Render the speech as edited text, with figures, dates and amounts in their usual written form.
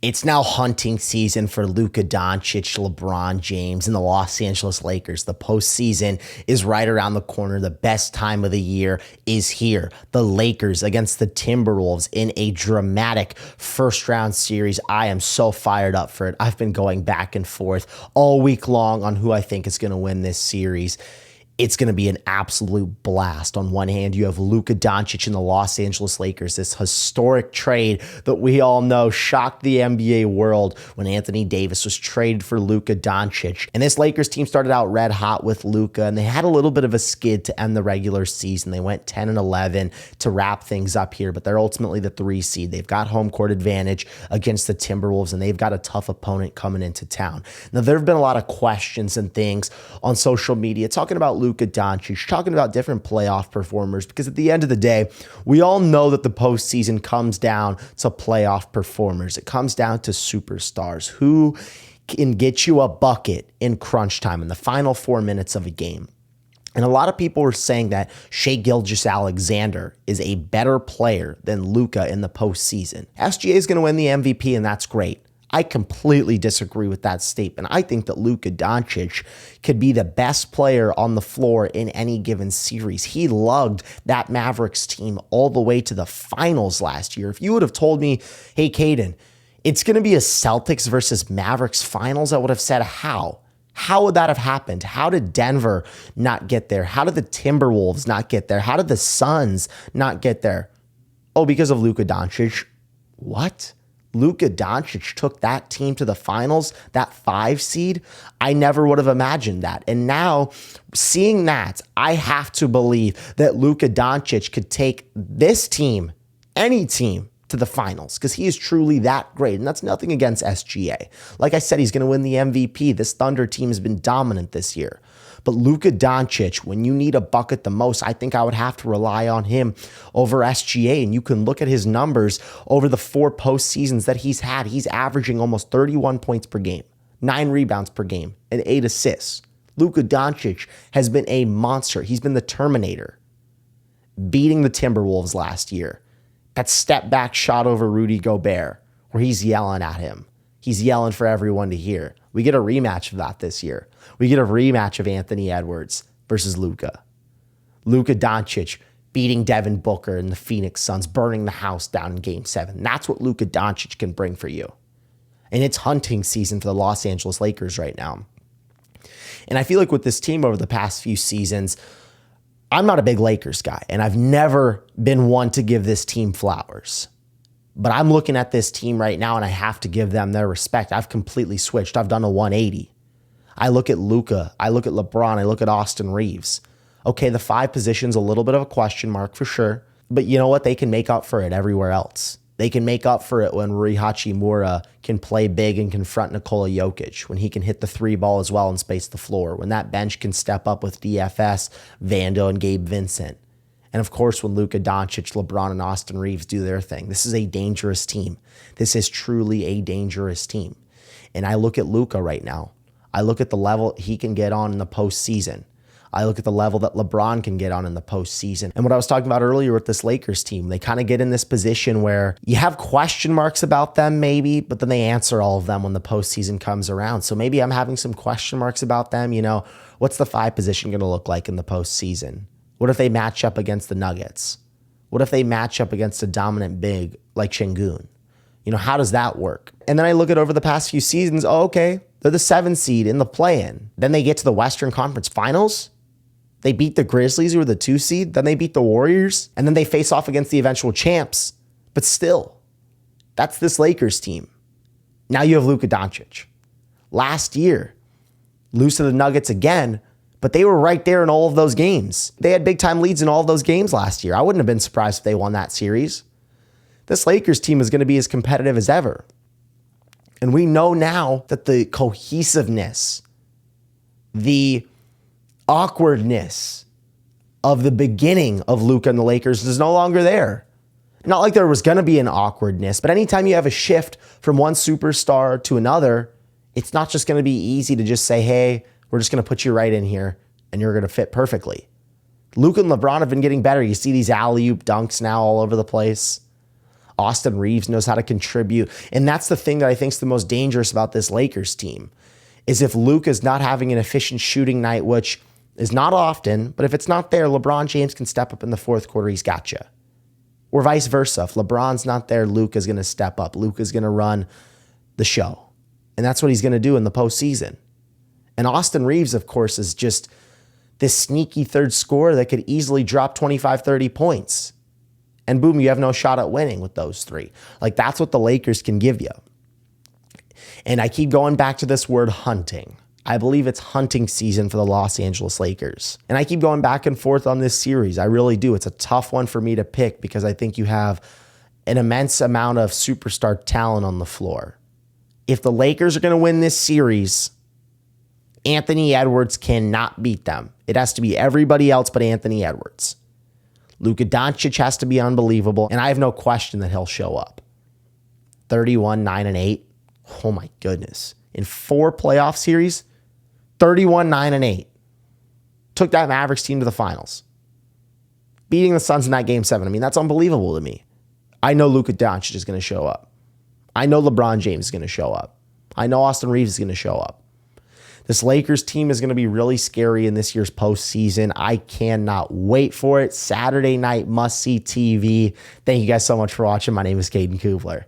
It's now hunting season for Luka Doncic, LeBron James, and the Los Angeles Lakers. The postseason is right around the corner. The best time of the year is here. The Lakers against the Timberwolves in a dramatic first-round series. I am so fired up for it. I've been going back and forth all week long on who I think is going to win this series. It's going to be an absolute blast. On one hand, you have Luka Doncic and the Los Angeles Lakers, this historic trade that we all know shocked the NBA world when Anthony Davis was traded for Luka Doncic. And this Lakers team started out red hot with Luka, and they had a little bit of a skid to end the regular season. They went 10-11 to wrap things up here, but they're ultimately the 3 seed. They've got home court advantage against the Timberwolves, and they've got a tough opponent coming into town. Now, there have been a lot of questions and things on social media talking about Luka Doncic, talking about different playoff performers, because at the end of the day, we all know that the postseason comes down to playoff performers. It comes down to superstars who can get you a bucket in crunch time in the final 4 minutes of a game. And a lot of people are saying that Shai Gilgeous-Alexander is a better player than Luka in the postseason. SGA is going to win the MVP, and that's great. I completely disagree with that statement. I think that Luka Doncic could be the best player on the floor in any given series. He lugged that Mavericks team all the way to the finals last year. If you would have told me, hey, Caden, it's going to be a Celtics versus Mavericks finals, I would have said, how? How would that have happened? How did Denver not get there? How did the Timberwolves not get there? How did the Suns not get there? Oh, because of Luka Doncic. What? Luka Doncic took that team to the finals, that 5 seed. I never would have imagined that. And now, seeing that, I have to believe that Luka Doncic could take this team, any team, to the finals, because he is truly that great. And that's nothing against SGA. Like I said, he's going to win the MVP. This Thunder team has been dominant this year. But Luka Doncic, when you need a bucket the most, I think I would have to rely on him over SGA. And you can look at his numbers over the 4 postseasons that he's had. He's averaging almost 31 points per game, 9 rebounds per game, and 8 assists. Luka Doncic has been a monster. He's been the Terminator, beating the Timberwolves last year. That step back shot over Rudy Gobert, where he's yelling at him. He's yelling for everyone to hear. We get a rematch of that this year. We get a rematch of Anthony Edwards versus Luka. Luka Doncic beating Devin Booker and the Phoenix Suns, burning the house down in Game 7. That's what Luka Doncic can bring for you. And it's hunting season for the Los Angeles Lakers right now. And I feel like with this team over the past few seasons, I'm not a big Lakers guy, and I've never been one to give this team flowers. But I'm looking at this team right now, and I have to give them their respect. I've completely switched. I've done a 180. I look at Luka. I look at LeBron. I look at Austin Reeves. Okay, the 5 position's a little bit of a question mark for sure. But you know what? They can make up for it everywhere else. They can make up for it when Rui Hachimura can play big and confront Nikola Jokic, when he can hit the 3 ball as well and space the floor, when that bench can step up with DFS, Vando, and Gabe Vincent. And of course, when Luka Doncic, LeBron, and Austin Reeves do their thing. This is a dangerous team. This is truly a dangerous team. And I look at Luka right now. I look at the level he can get on in the postseason. I look at the level that LeBron can get on in the postseason. And what I was talking about earlier with this Lakers team, they kind of get in this position where you have question marks about them maybe, but then they answer all of them when the postseason comes around. So maybe I'm having some question marks about them. You know, what's the 5 position going to look like in the postseason? What if they match up against the Nuggets? What if they match up against a dominant big like Şengün? You know, how does that work? And then I look at over the past few seasons, oh, okay, they're the 7 seed in the play-in. Then they get to the Western Conference Finals. They beat the Grizzlies, who were the 2 seed. Then they beat the Warriors. And then they face off against the eventual champs. But still, that's this Lakers team. Now you have Luka Doncic. Last year, lose to the Nuggets again, but they were right there in all of those games. They had big-time leads in all of those games last year. I wouldn't have been surprised if they won that series. This Lakers team is going to be as competitive as ever. And we know now that the cohesiveness, the awkwardness of the beginning of Luka and the Lakers is no longer there. Not like there was going to be an awkwardness, but anytime you have a shift from one superstar to another, it's not just going to be easy to just say, hey, we're just going to put you right in here and you're going to fit perfectly. Luka and LeBron have been getting better. You see these alley-oop dunks now all over the place. Austin Reeves knows how to contribute. And that's the thing that I think is the most dangerous about this Lakers team, is if Luka's not having an efficient shooting night, which is not often, but if it's not there, LeBron James can step up in the fourth quarter. He's got you. Or vice versa. If LeBron's not there, Luka's going to step up. Luka's going to run the show. And that's what he's going to do in the postseason. And Austin Reeves, of course, is just this sneaky third scorer that could easily drop 25, 30 points. And boom, you have no shot at winning with those three. Like, that's what the Lakers can give you. And I keep going back to this word hunting. I believe it's hunting season for the Los Angeles Lakers. And I keep going back and forth on this series. I really do. It's a tough one for me to pick because I think you have an immense amount of superstar talent on the floor. If the Lakers are going to win this series, Anthony Edwards cannot beat them. It has to be everybody else but Anthony Edwards. Luka Doncic has to be unbelievable, and I have no question that he'll show up. 31, 9, and 8. Oh my goodness. In 4 playoff series, 31, 9, and 8. Took that Mavericks team to the finals. Beating the Suns in that game 7. I mean, that's unbelievable to me. I know Luka Doncic is going to show up. I know LeBron James is going to show up. I know Austin Reeves is going to show up. This Lakers team is going to be really scary in this year's postseason. I cannot wait for it. Saturday night must-see TV. Thank you guys so much for watching. My name is Caden Kubler.